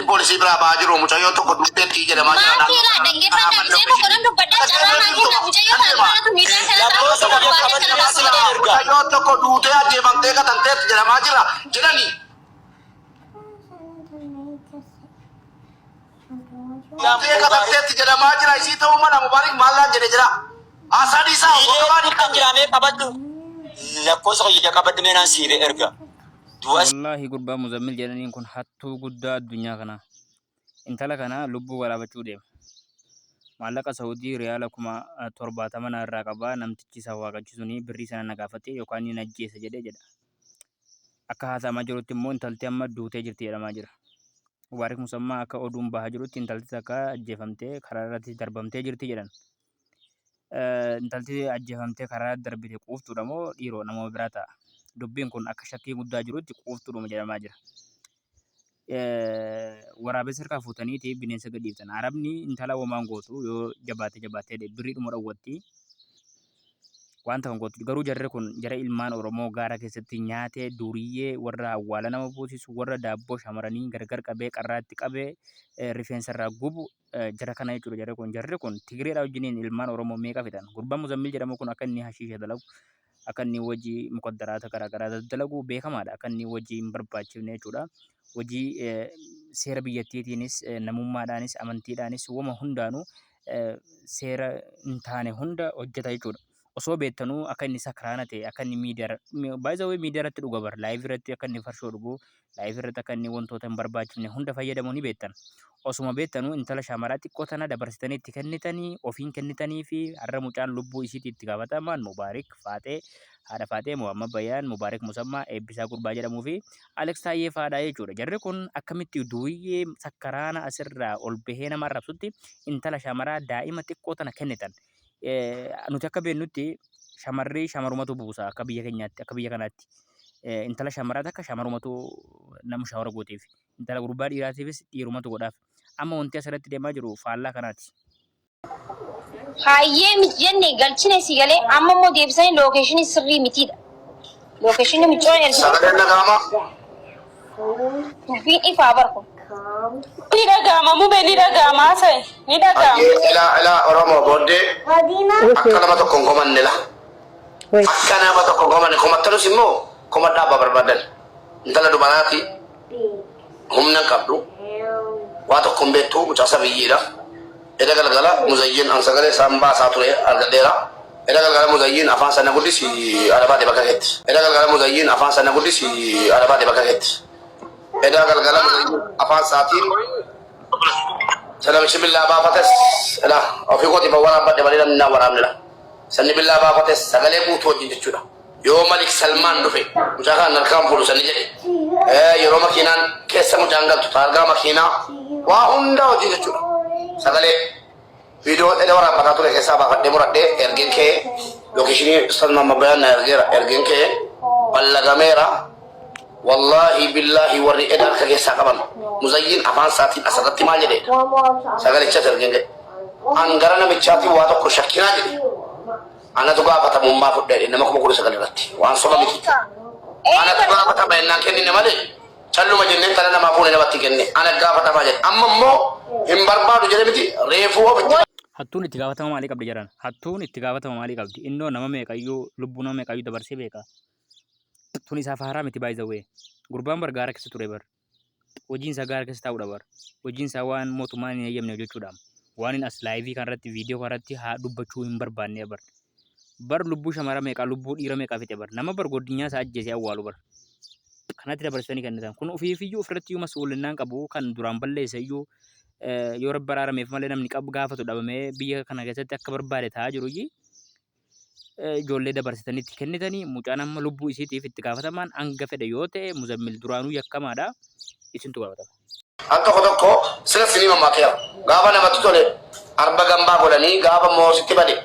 polisi bira bajiru mucayo to ko dutte ti jere ma jira Maafila dhaggeeffadhaa bisee muka nan dubbadhaa carraa naa kenna mucayyoo maaltu miidhaa kana taa'u mucayo to ko dutte ajjeefamtee gatamteetti jere ma jira jedhani gatamteetti jere ma jira isii ta'uu mana mubaarik maallaan jedhe jira asadi isaa Ini kan jirame kabaddu. Lakkosa ko yida kabaddu menan sire erga. wallahi gurbaa muzammil jedhaniin kun hattuu guddaa addunyaa kana intala kana lubbuu waraabachuu deema maallaqa saudii riyaala 70 irraa qabaa namtichi isa waaqachisuni birrii sana nagaafate yookaan ni najjeessa jedha akka haasa'amaa jirutti immoo intalti amma duutee jirti jedhamaa jira mubaarik musammaa akka oduun bahaa jirutti intalti takka ajjeefamtee karaa irratti darbamtee jirti jedhan intalti ajjeefamtee karaa darbite quuftuudha moo dhiiroo nama biraa ta'a dubbiin kun akka shakkii guddaa jirutti quuftuudhuma jedhamaa jira. Waraabessa harkaa fuutaniiti bineensa gadhiiftan. Arabni intala wamaan gootu yoo jabaatee birriidhuma dhawwatti wanta kan gootu garuu jarri kun jara ilmaan Oromoo gaara keessatti nyaatee duriyyee warra awwaala nama buusisu warra daabboo shamaranii gargar qabee qarraatti qabee rifeensa irraa gubu jara kana jechuudha jarri kun Tigreedhaa wajjiniin ilmaan Oromoo meeqa fidan gurbaan Muzammil jedhamu kun akka inni hashiisha dalagu akka inni hojii mukaddaraata garaagaraa dalagu beekamaadha akka inni hojii hin barbaachifne jechuudha hojii seera biyyattiitiinis namummaadhaanis amantiidhaanis wama hundaanuu seera hin taane hunda hojjeta jechuudha osoo beektanuu akka inni sakraana ta'e akka inni miidiyaa irratti dhuga bar laayif irratti akka inni farshoo dhugu laayif irratti akka inni wantoota hin barbaachifne hunda fayyadamuu ni beektan osuma beektanuu intala shamaraa xiqqoo tana dabarsitanii itti kennitanii ofiin kennitanii fi har'a mucaan lubbuu isiitti itti gaafatamaan Mubaarik Faatee haadha Faatee Muhammad Bayyaan Mubaarik Musammaa Eebbisaa Gurbaa jedhamuu fi Aleeks Taayyee faadhaa jechuudha jarri kun akkamitti duuyyee sakkaraana asirraa ol bahee nama arrabsutti intala shamaraa daa'ima xiqqoo tana kennitan nuti akka beennutti shamarri shamarumatu buusa akka biyya keenyaatti akka biyya kanaatti intala shamaraa takka shamarumatu nama shawara gooteef intala gurbaa dhiiraatiifis dhiirumatu godhaaf amma wanti asirratti deemaa jiru faallaa kanaati. Hayyee miti jenne galchine si galee amma immoo deebisanii lookeeshinii sirrii mitiidha. Lookeeshinii micoon erga. sagaleen nagaama Dubbiin ifaa barku. Ni dhaga'ama mubee ni dhaga'ama haasa'e ni dhaga'ama. ila Oromoo booddee akka nama tokko hin gomanne la akka nama tokko hin gomanne komattanus immoo koma dhaabaa barbaadan intala dubaraati humna qabdu waa tokko hin beektu mucaasa biyyiidha eda galgala muzayyin an sagalee sambaa isaa ture argadheera eda galgala muzayyin afaan sana guddisi arabaate bakka keetti eda galgala muzayyin afaan sana guddisi arabaate bakka keetti eda galgala muzayyin afaan saatiin sana bismillah baafates ela ofii kooti waraabadhe malee namni naa waraabnedha sanni billaa baafates sagalee guutuu wajjin jechuudha yoo Malik Salmaan dhufe mucaa kan harkaan fuudhu sanni jedhe yeroo makiinaan keessa mucaan galtu taargaa makiinaa waa hunda hojii jechuudha sagalee viidiyoo dheedha waraabbataa ture keessaa baafadhee muradhee ergeen kee lookeeshinii Salmaan Mabbayaan na ergeera ergeen kee ballagameera wallahi billahi warri edha harka keessaa qaban muzayyin afaan saatiin asirratti maal jedhe sagalichas ergeen kee angara namichaatiin waa tokko shakkinaa jedhe anatu gaafatamummaa fudhadhe nama 19 irratti waan soba miti anatu gaafatama ennaan kennine malee calluma jenneen kana namaa fuune namatti kenne ana gaafatamaa jedhe amma immoo hin barbaadu jedhe miti reefuu ofitti Hattuun itti gaafatama maalii qabdi jedhan hattuun itti gaafatama maalii qabdi innoo nama meeqayyuu lubbuu nama meeqayyuu dabarsee beeka tun isaaf haaraa miti baay'isawee gurbaan bar gaara keessa ture bar hojiin isaa gaara keessa taa'uudha bar hojiin isaa waan mootummaan hin eeyyamne jechuudha waan hin as laayivii kanarratti viidiyoo kanarratti haa dubbachuu hin barbaanne bar lubbuu shamara meeqa lubbuu dhiira meeqa fixe bar nama bar godinyaa isaa ajjeesee awwaalu bar kanatti dabarsanii kennitan kun ofiifiyyuu ofirratti iyyuu mas'uulinnaan qabu kan duraan balleessa iyyuu yoo rabbi araarameef malee namni qabu gaafatu dhabamee biyya kana keessatti akka barbaade ta'aa jiru ijoollee dabarsitanitti kennitanii mucaan amma lubbuu isiitiif itti gaafatamaan hanga fedhe yoo ta'e Muzammil duraanuu yakkamaadha isintu gaafatama. akka tokko sila sinima makiya gaafa namatti tole arba gambaa godhanii gaafa moositti bade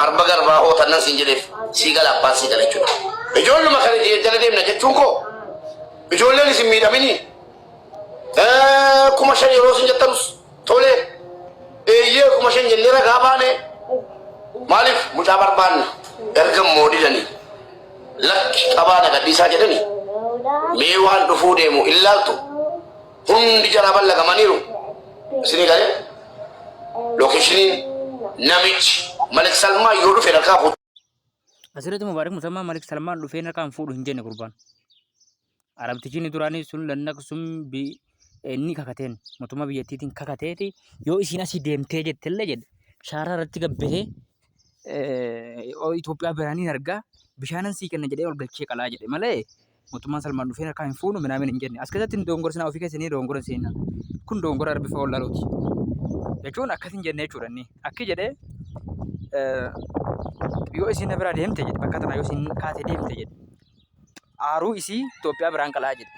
arba garbaa hootannan siin jedheef sii gala abbaan sii gala jechuudha. Ijoolluma kana jala deemna jechuun koo ijoolleen isin miidhamini kuma shan yeroo sin jettanus tole eeyyee kuma shan jennee ragaa baane maaliif mucaa barbaanna erga moodidanii lakki qabaana gadhiisaa jedhanii mee waan dhufuu deemu illaaltu hundi jara ballaga maniru sini gale location namichi Malik Salman yoo dhufe harkaa fuudhu. Asirratti Mubaarak Musammaa Malik Salman dhufee harkaan fuudhu hin jenne gurbaan. Arabtichi duraanii sun lannaqsum inni kakateen mootummaa biyyattiitiin kakateeti yoo isiin asii deemtee jettellee jedhe shaaraa irratti gabbahee Itoophiyaa biraaniin argaa bishaanan sii kenna jedhee ol galchee qalaa jedhe malee mootummaan Salmaan dhufee harkaan hin fuudhu minaamin hin jenne. As keessatti dongorsinaa ofii keessanii dongora seenaa. Kun dongora arbifa wallaalooti. Jechuun akkas hin jenne jechuudha inni. Akki jedhee yoo isiin na biraa deemte jedhe bakka tanaa yoo isiin kaatee deemte jedhe aaruu isii Itoophiyaa biraan qalaa jedhe.